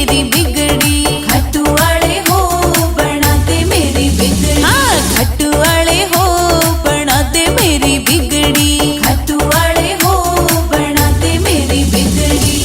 मेरी बिगड़ी। खट्टू वाले हो बना दे मेरी बिगड़ी। हाँ खट्टू वाले हो बना दे मेरी बिगड़ी। खट्टू वाले हो बना दे मेरी बिगड़ी।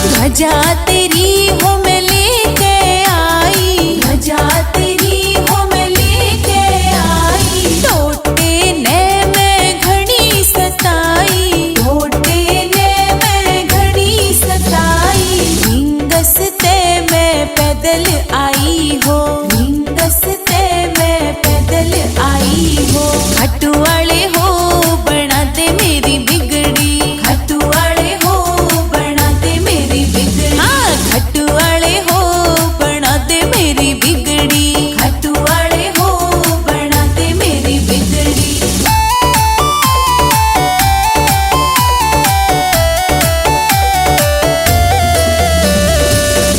ध्वजा तेरी हो मैं लेके आई। ध्वजा तेरी हो मैं लेके आई। टोटे ने मैं घड़ी सताई। टोटे ने मैं घड़ी सताई। भिंगसते मैं पैदल आई हो। भिंगसते मैं पैदल आई हो। खट्टू वाले हो बना दे मेरी बिगड़ी। खट्टू वाले हो बना दे मेरी बिगड़ी। हाँ खट्टू वाले हो बना दे मेरी बिगड़ी। खट्टू वाले हो बना दे मेरी बिगड़ी।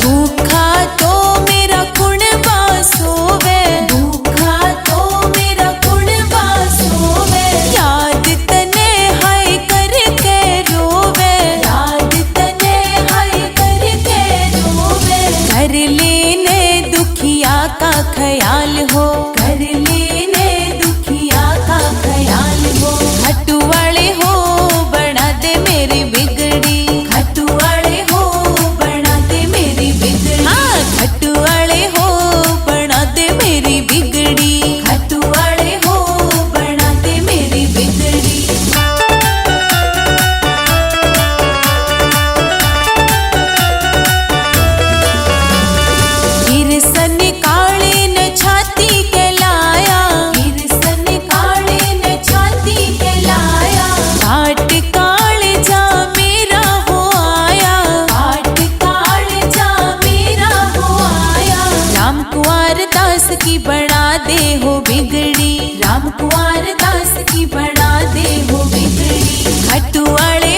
भूखा तो मेरा कुणबा सोवे। भूखा तो मेरा कुणबा सोवे। याद तने हाय करके रोवे। याद तने हाय करके रोवे। कर लेने दुखिया का ख्याल हो। कर लेने दुखिया का ख्याल हो। खट्टू वाले हो बना दे मेरी बिगड़ी। खट्टू वाले हो बना दे मेरी बिगड़ी। हाँ खट्टू वाले हो बना दे मेरी बिगड़ी। खट्टू वाले हो बना दे मेरी बिगड़ी। गिरसन काले न छाती के लाया। गिरसन काले न छाती के लाया। घाट काले जा मेरा हो आया। घाट काले जा मेरा हो आया। राम कुंवर दास की बना दे हो बिगड़ी। राम कुंवर दास की बना दे हो बिगड़ी। खट्टू वाले